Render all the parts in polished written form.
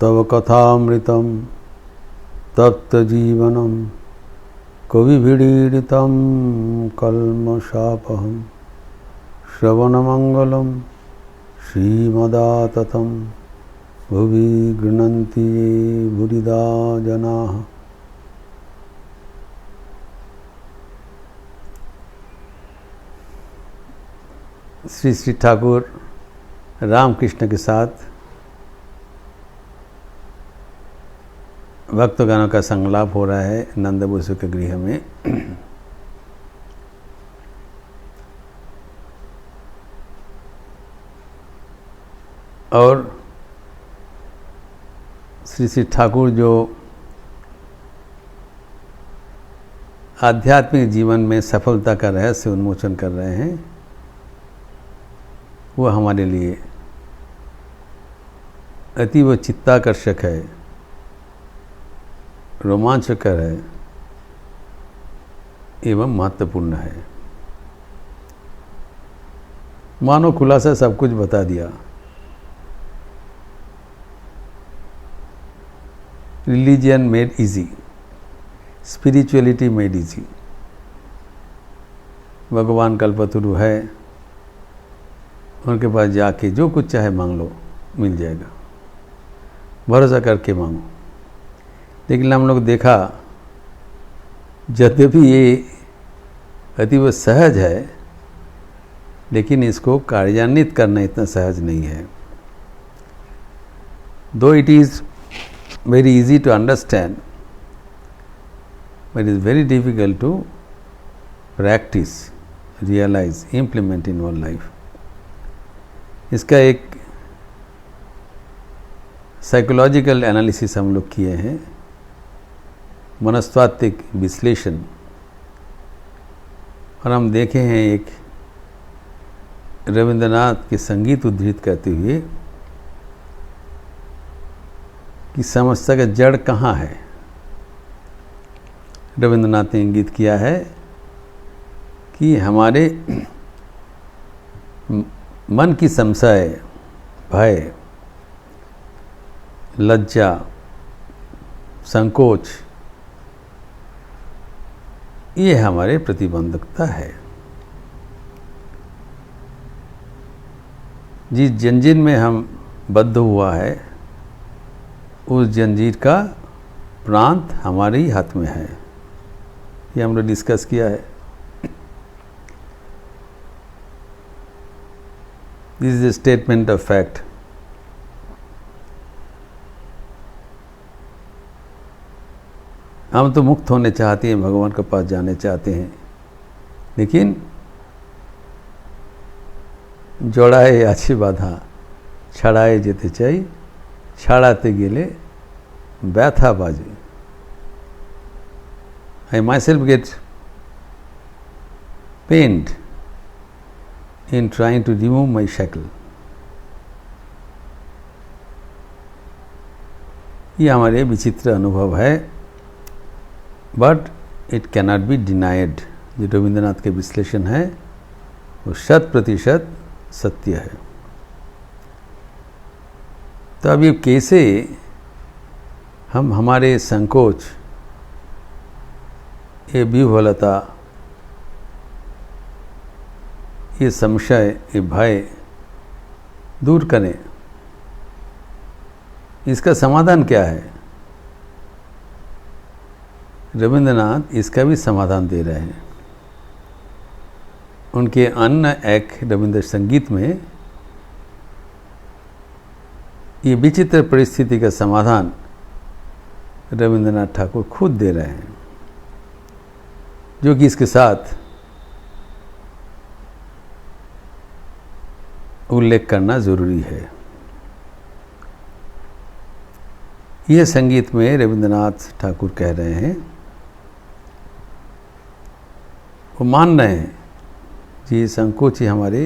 तव कथामृतं तप्तजीवनं कविभिरीडितं कल्मषापहं श्रवणमंगलं श्रीमदाततं भुवि गृह्णन्ति ये भूरिदा जनाः। श्री श्री ठाकुर रामकृष्ण के साथ भक्तगणों का संलाप हो रहा है नंद बसु के गृह में। और श्री श्री ठाकुर जो आध्यात्मिक जीवन में सफलता का रहस्य उन्मोचन कर रहे हैं, वो हमारे लिए अतीव चित्ताकर्षक है, रोमांचकर है एवं महत्वपूर्ण है। मानो खुलासा सब कुछ बता दिया। Religion made easy, spirituality made easy. भगवान कल्पतरु है, उनके पास जाके जो कुछ चाहे मांग लो, मिल जाएगा, भरोसा करके मांगो। लेकिन हम लोग देखा, यद्यपि ये अतीव सहज है, लेकिन इसको कार्यान्वित करना इतना सहज नहीं है। दो it is very easy to understand, but it is very difficult to practice, realize, implement in our life. इसका एक साइकोलॉजिकल एनालिसिस हम लोग किए हैं, मनस्तात्विक विश्लेषण, और हम देखे हैं एक रविंद्रनाथ के संगीत उद्धृत करते हुए कि समस्या का जड़ कहाँ है। रविंद्रनाथ ने इंगित किया है कि हमारे मन की संशय, भय, लज्जा, संकोच, ये हमारे प्रतिबंधकता है। जिस जंजीर में हम बद्ध हुआ है, उस जंजीर का प्रांत हमारे ही हाथ में है। ये हमने डिस्कस किया है। This is a statement of fact. हम तो मुक्त होने चाहते हैं, भगवान के पास जाने चाहते हैं, लेकिन जोड़ाए आछी बाधा छड़ाए जेते चाई छाड़ाते गेले व्यथा बाजे। I myself get pained in trying to remove my shackle. ये हमारे विचित्र अनुभव है, but it cannot be denied. जो रविंद्रनाथ के विश्लेषण है वो 100% सत्य है। तो अब ये कैसे हम हमारे संकोच, ये विह्वलता, ये संशय, ये भय दूर करें, इसका समाधान क्या है? रविंद्रनाथ इसका भी समाधान दे रहे हैं। उनके अन्य एक रविंद्र संगीत में ये विचित्र परिस्थिति का समाधान रविंद्रनाथ ठाकुर खुद दे रहे हैं, जो कि इसके साथ उल्लेख करना जरूरी है। यह संगीत में रविंद्रनाथ ठाकुर कह रहे हैं, वो मान रहे हैं कि संकोच ही हमारे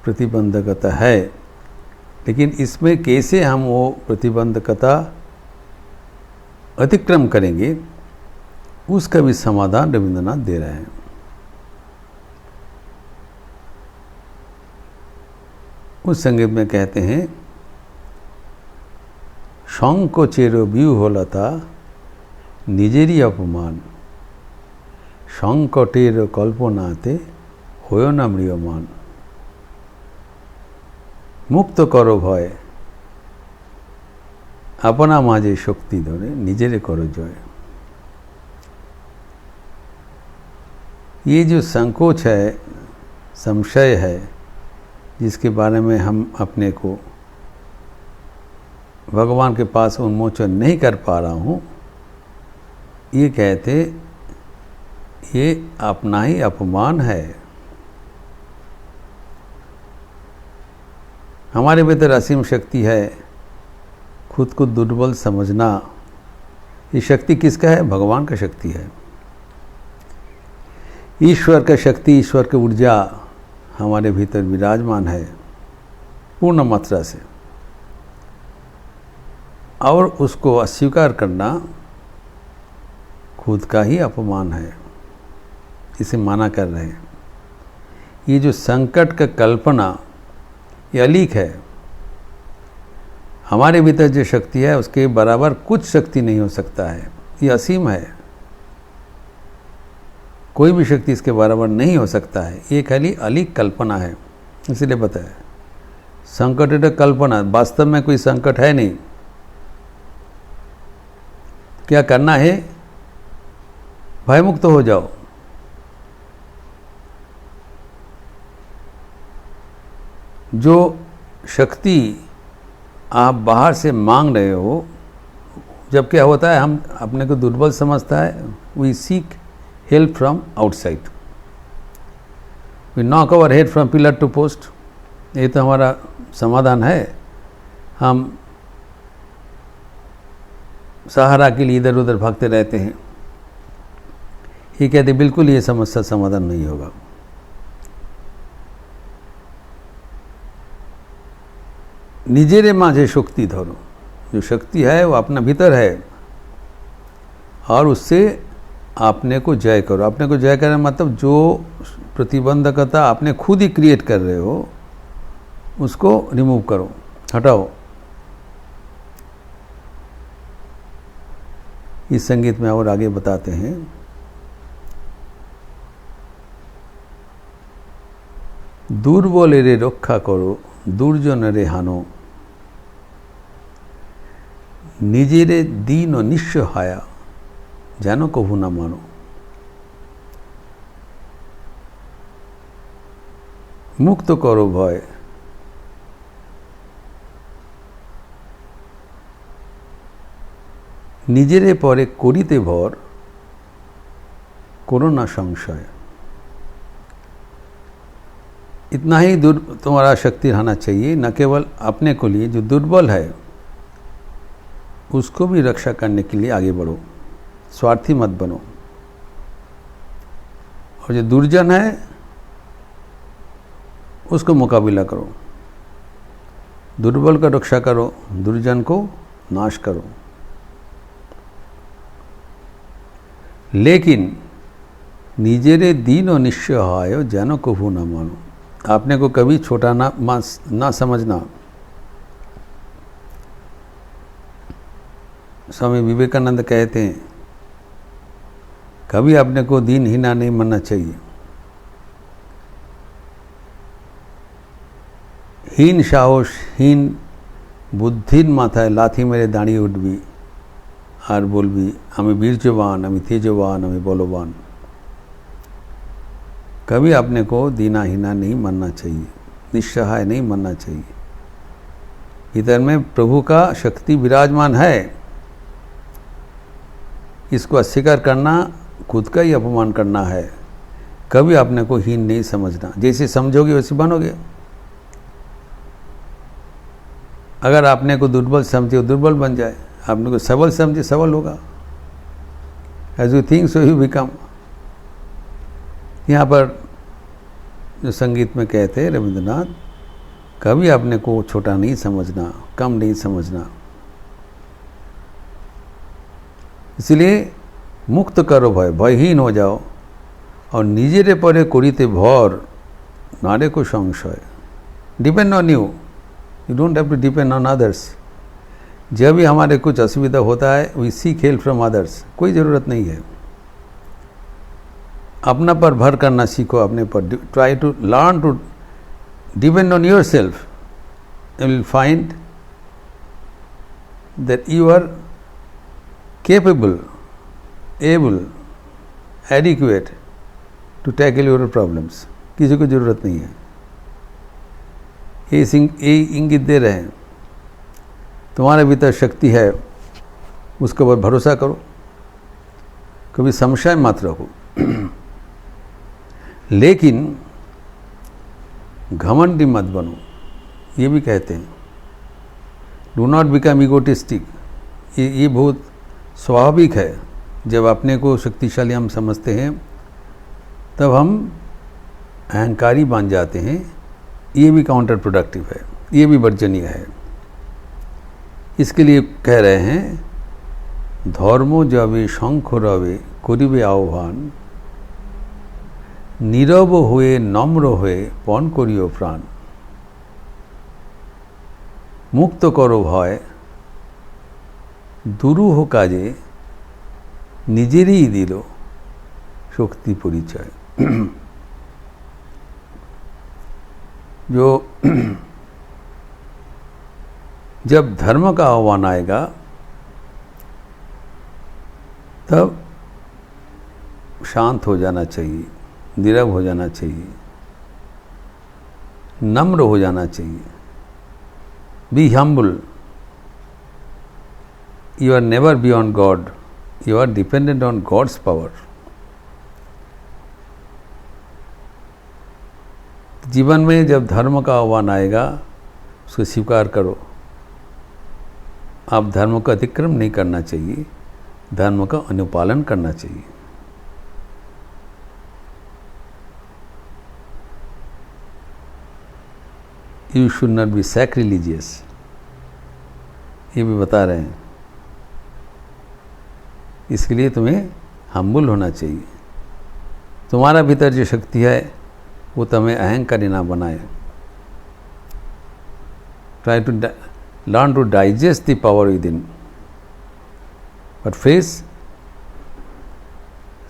प्रतिबंधकता है, लेकिन इसमें कैसे हम वो प्रतिबंधकता अतिक्रम करेंगे, उसका भी समाधान रविंद्रनाथ दे रहे हैं। उस संगीत में कहते हैं সংকোচের ব্যূহলতা নিজেরই অপমান, সংকটের কল্পনাতে হয়েও না ম্রিয়মান। মুক্ত করো ভয়, अपना माझे शक्ति धरे निजेरे करो जय। ये जो संकोच है, संशय है, जिसके बारे में हम अपने को भगवान के पास उन्मोचन नहीं कर पा रहा हूँ, ये कहते ये अपना ही अपमान है। हमारे भीतर असीम शक्ति है, खुद को दुर्बल समझना, ये शक्ति किसका है? भगवान का शक्ति है। ईश्वर का शक्ति, ईश्वर की ऊर्जा हमारे भीतर विराजमान है पूर्ण मात्रा से, और उसको अस्वीकार करना खुद का ही अपमान है, इसे माना कर रहे हैं। ये जो संकट का कल्पना, ये अलीक है। हमारे भीतर जो शक्ति है उसके बराबर कुछ शक्ति नहीं हो सकता है, ये असीम है। कोई भी शक्ति इसके बराबर नहीं हो सकता है, ये खाली अलीक कल्पना है। इसलिए बताया संकट है कल्पना, वास्तव में कोई संकट है नहीं। क्या करना है? भयमुक्त हो जाओ। जो शक्ति आप बाहर से मांग रहे हो, जब क्या होता है हम अपने को दुर्बल समझता है, we seek help from outside, we knock our head from pillar to post. ये तो हमारा समाधान है। हम सहारा के लिए इधर उधर भागते रहते हैं। ये कहते बिल्कुल ये समस्या समाधान नहीं होगा। निजेरे माझे शक्ति धरो, जो शक्ति है वो अपना भीतर है, और उससे आपने को जय करो। आपने को जय करना मतलब जो प्रतिबंधकता आपने खुद ही क्रिएट कर रहे हो उसको रिमूव करो, हटाओ। इस संगीत में और आगे बताते हैं, दुर्बले रे रक्षा करो, दुर्जन रे हानो, निजेरे दीन निस्सहाया जानो कभू ना मानो। मुक्त करो भय, निजेरे परे करिते भर, करो ना संशय। इतना ही तुम्हारा शक्ति रहना चाहिए, न केवल अपने को लिए, जो दुर्बल है उसको भी रक्षा करने के लिए आगे बढ़ो, स्वार्थी मत बनो। और जो दुर्जन है उसको मुकाबला करो, दुर्बल का रक्षा करो, दुर्जन को नाश करो। लेकिन निजेरे दीन और निस्सहाय जानो कभू न मानो, आपने को कभी छोटा ना समझना। स्वामी विवेकानंद कहते हैं कभी अपने को दीनहीना नहीं मानना चाहिए। हीन साहस, हीन बुद्धिर माथाय लाथी मेरे दाঁড়িয়ে उठबी और बोलबी आमी वीर्यवान, आमी तेजवान, आमी बलवान। कभी अपने को दीनाहीना नहीं मानना चाहिए, निस्सहाय नहीं मानना चाहिए। इधर में प्रभु का शक्ति विराजमान है, इसको अस्वीकार करना खुद का ही अपमान करना है। कभी अपने को हीन नहीं समझना, जैसे समझोगे वैसे बनोगे। अगर आपने को दुर्बल समझे दुर्बल बन जाए, आपने को सबल समझे सबल होगा। As you think so you become. यहाँ पर जो संगीत में कहते हैं रविंद्रनाथ, कभी अपने को छोटा नहीं समझना, कम नहीं समझना। इसलिए मुक्त करो भय, भयहीन हो जाओ। और निजेरे परे करिते भर, नारे को संशय। Depend on you, you don't have to depend on others. जब भी हमारे कुछ असुविधा होता है we seek help from others, कोई ज़रूरत नहीं है। अपना पर भर करना सीखो, अपने पर try to learn to depend on yourself, you will find that you are capable, able, adequate to tackle your problems। किसी को ज़रूरत नहीं है। ये इंगित दे रहे हैं तुम्हारे भीतर शक्ति है, उसके ऊपर भरोसा करो, कभी संशय मत रखो। लेकिन घमंडी मत बनो, ये भी कहते हैं। Do not become egotistic. ये बहुत स्वाभाविक है। जब अपने को शक्तिशाली हम समझते हैं तब हम अहंकारी बन जाते हैं। ये भी काउंटर प्रोडक्टिव है, ये भी वर्जनीय है। इसके लिए कह रहे हैं धर्म जबे शंख रवे करिबे आह्वान, नीरव हुए नम्र हुए पन करियो प्राण, मुक्त करो भय दुरूह काजे निजेरই दिल शक्ति परिचय। जो जब धर्म का आह्वान आएगा तब शांत हो जाना चाहिए, नीरव हो जाना चाहिए, नम्र हो जाना चाहिए। Be humble. You are never beyond God. You are dependent on God's power. जीवन में जब धर्म का आह्वान आएगा उसको स्वीकार करो। आप धर्म का अतिक्रम नहीं करना चाहिए, धर्म का अनुपालन करना चाहिए। You should not be sacrilegious। ये भी बता रहे हैं। इसके लिए तुम्हें हम्बल होना चाहिए। तुम्हारा भीतर जो शक्ति है वो तुम्हें अहंकारी ना बनाए। Try to learn to digest the power within, but face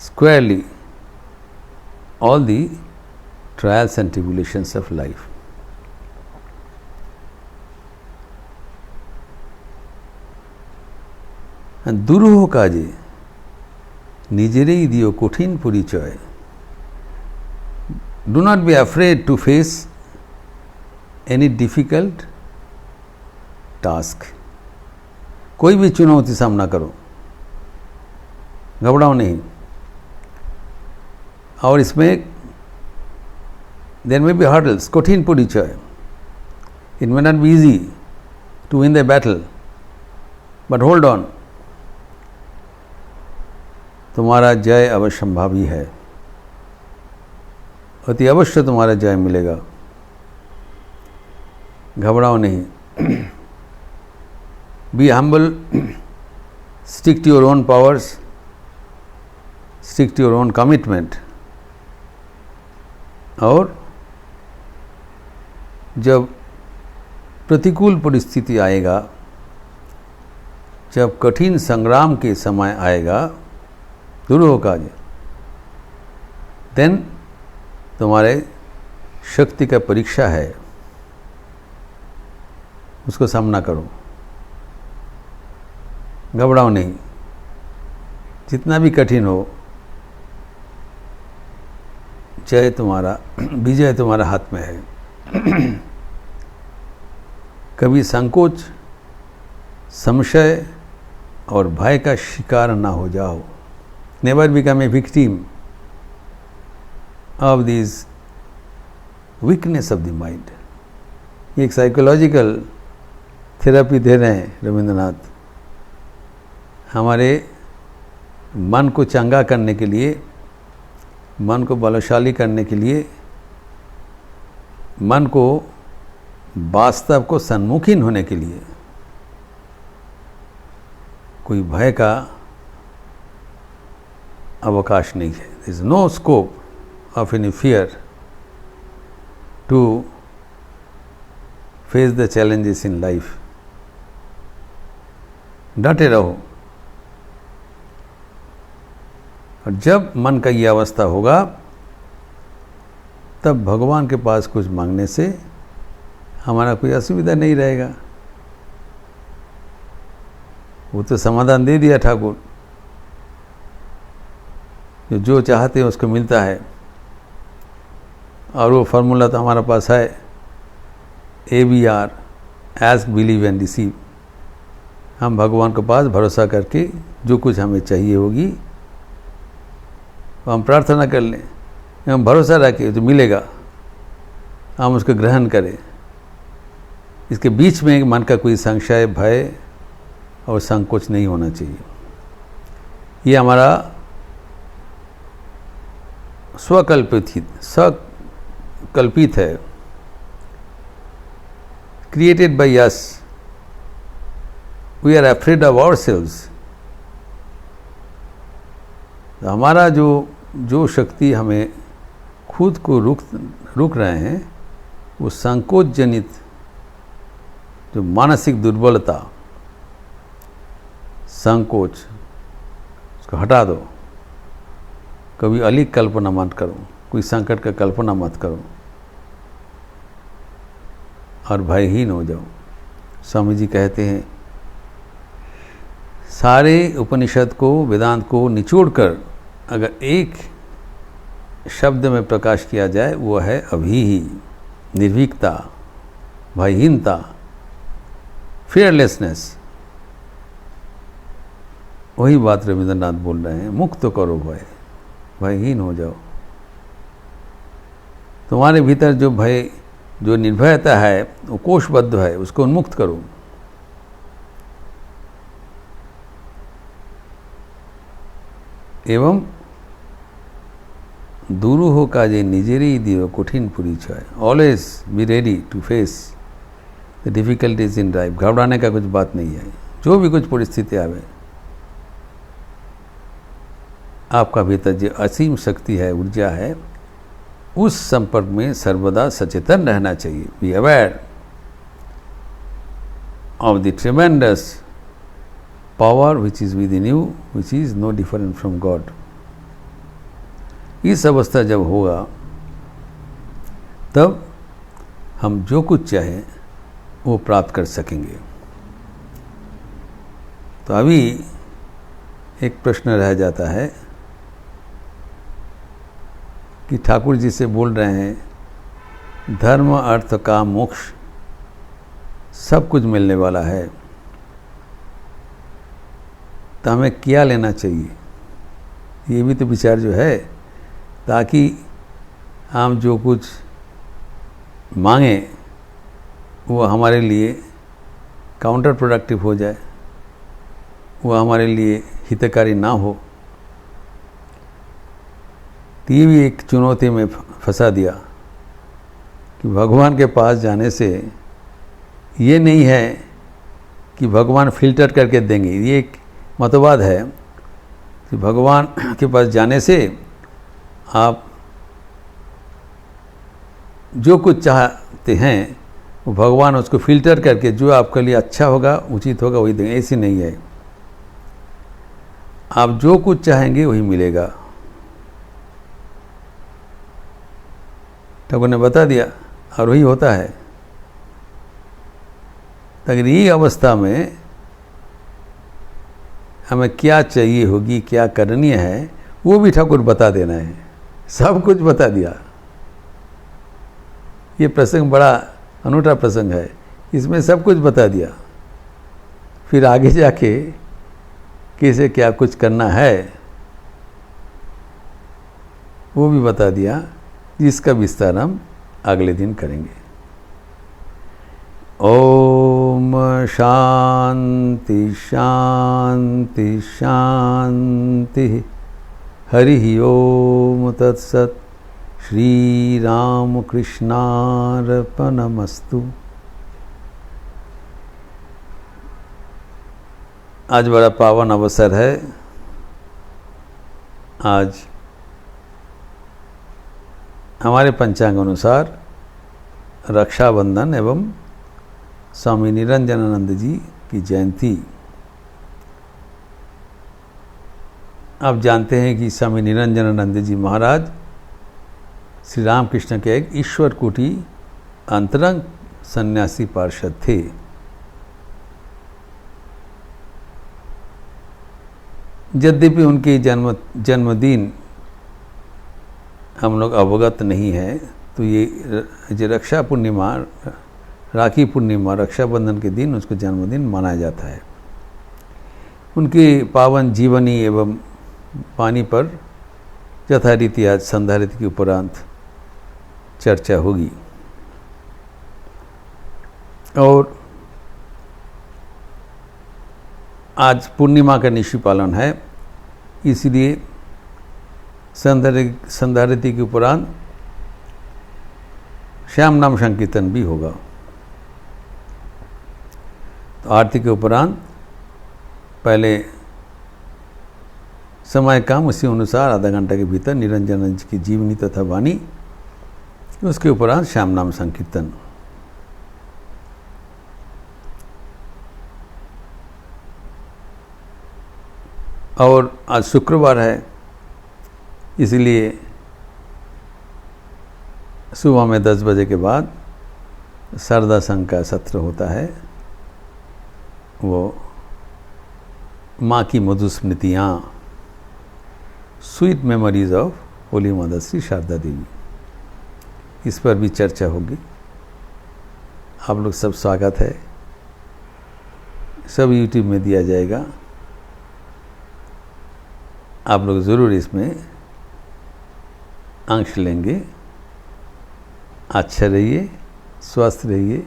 squarely all the trials and tribulations of life. दुरूह काजे निजेरই दियो कठिन परिचय। Do not be afraid to face any difficult task. कोई भी चुनौती सामना करो, घबराओ नहीं। और इसमें देयर मे बी हर्डल्स, कठिन परिचय। It may not be easy to win the battle, but hold on. तुम्हारा जय अवश्यंभावी है, अति अवश्य तुम्हारा जय मिलेगा। घबराओ नहीं। Be humble, stick to your own powers, stick to your own commitment. और जब प्रतिकूल परिस्थिति आएगा, जब कठिन संग्राम के समय आएगा, दुरूह काजे, देन तुम्हारे शक्ति का परीक्षा है, उसको सामना करो। घबराओ नहीं। जितना भी कठिन हो, जय तुम्हारा, विजय तुम्हारा हाथ में है। कभी संकोच, संशय और भय का शिकार ना हो जाओ। Never become a victim of this weakness of the mind. एक साइकोलॉजिकल थेरेपी दे रहे हैं रविंद्रनाथ। हमारे मन को चंगा करने के लिए, मन को बलशाली करने के लिए, मन को वास्तव को सन्मुखीन होने के लिए कोई भय का अवकाश नहीं है। There is no scope of any fear to face the challenges in life. डटे रहो। और जब मन का ये अवस्था होगा तब भगवान के पास कुछ मांगने से हमारा कोई असुविधा नहीं रहेगा। वो तो समाधान दे दिया ठाकुर, जो चाहते हैं उसको मिलता है। और वो फार्मूला तो हमारे पास है, ABR, ask, believe and receive. हम भगवान के पास भरोसा करके जो कुछ हमें चाहिए होगी हम प्रार्थना कर लें, हम भरोसा रखें तो मिलेगा, हम उसको ग्रहण करें। इसके बीच में मन का कोई संशय, भय और संकोच नहीं होना चाहिए। ये हमारा स्वकल्पित है, created by us. We are afraid of ourselves. हमारा जो शक्ति हमें खुद को रुक रहे हैं, वो संकोच जनित जो मानसिक दुर्बलता, संकोच, उसको हटा दो। कभी अलिक कल्पना मत करो, कोई संकट का कल्पना मत करो और भयहीन हो जाओ। स्वामी जी कहते हैं सारे उपनिषद को, वेदांत को निचोड़कर अगर एक शब्द में प्रकाश किया जाए वो है अभी ही। निर्भीकता, भयहीनता, फियरलेसनेस। वही बात रविंद्रनाथ बोल रहे हैं, मुक्त करो भय, भयहीन हो जाओ। तुम्हारे भीतर जो भय, जो निर्भयता है, वो कोशबद्ध है, उसको उन्मुक्त करो। एवं दुरूह काजे निजेरी दियो कठिन परिचय। Always be ready to face the difficulties in life. घबराने का कुछ बात नहीं है। जो भी कुछ परिस्थिति आवे, आपका भीतर जो असीम शक्ति है, ऊर्जा है, उस संपर्क में सर्वदा सचेतन रहना चाहिए। Be aware of the tremendous power which is within you, which is no different from God. इस अवस्था जब होगा तब हम जो कुछ चाहें वो प्राप्त कर सकेंगे। तो अभी एक प्रश्न रह जाता है कि ठाकुर जी से बोल रहे हैं धर्म, अर्थ, काम, मोक्ष सब कुछ मिलने वाला है, तो हमें क्या लेना चाहिए? ये भी तो विचार जो है, ताकि हम जो कुछ मांगे वो हमारे लिए काउंटर प्रोडक्टिव हो जाए, वो हमारे लिए हितकारी ना हो। तो ये भी एक चुनौती में फंसा दिया कि भगवान के पास जाने से ये नहीं है कि भगवान फिल्टर करके देंगे। ये एक मतवाद है कि भगवान के पास जाने से आप जो कुछ चाहते हैं वो भगवान उसको फिल्टर करके जो आपके लिए अच्छा होगा, उचित होगा, वही देंगे। ऐसी नहीं है। आप जो कुछ चाहेंगे वही मिलेगा। ठाकुर ने बता दिया और वही होता है। अगर ये अवस्था में हमें क्या चाहिए होगी, क्या करनी है, वो भी ठाकुर बता देना है। सब कुछ बता दिया। ये प्रसंग बड़ा अनूठा प्रसंग है, इसमें सब कुछ बता दिया। फिर आगे जाके कैसे क्या कुछ करना है वो भी बता दिया, जिसका विस्तार हम अगले दिन करेंगे। ओम शांति शांति शांति। हरि ओम तत्सत। श्री राम कृष्णार्पणमस्तु। आज बड़ा पावन अवसर है। आज हमारे पंचांग अनुसार रक्षाबंधन एवं स्वामी निरंजनानंद जी की जयंती आप जानते हैं कि स्वामी निरंजनानंद जी महाराज श्री रामकृष्ण के एक ईश्वर कोटि अंतरंग सन्यासी पार्षद थे। यद्यपि उनके जन्मदिन हम लोग अवगत नहीं है, तो ये रक्षा पूर्णिमा, राखी पूर्णिमा, रक्षाबंधन के दिन उसका जन्मदिन मनाया जाता है। उनकी पावन जीवनी एवं वाणी पर यथारीति आज संध्या रीति के उपरांत चर्चा होगी। और आज पूर्णिमा का निशी पालन है, इसलिए संध्या रीति के उपरांत श्याम नाम संकीर्तन भी होगा। तो आरती के उपरांत पहले समय काम, उसी अनुसार आधा घंटा के भीतर निरंजन जी की जीवनी तथा वाणी, उसके उपरांत श्याम नाम संकीर्तन। और आज शुक्रवार है, इसलिए सुबह में 10 बजे के बाद शारदा संघ का सत्र होता है। वो माँ की मधुर स्मृतियाँ, sweet memories of holy mother Shri Sarada Devi, इस पर भी चर्चा होगी। आप लोग सब स्वागत है, सब यूट्यूब में दिया जाएगा। आप लोग ज़रूर इसमें अंश लेंगे। अच्छा रहिए, स्वस्थ रहिए,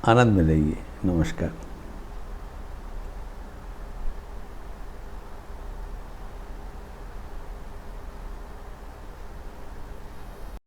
आनंद में रहिए। नमस्कार।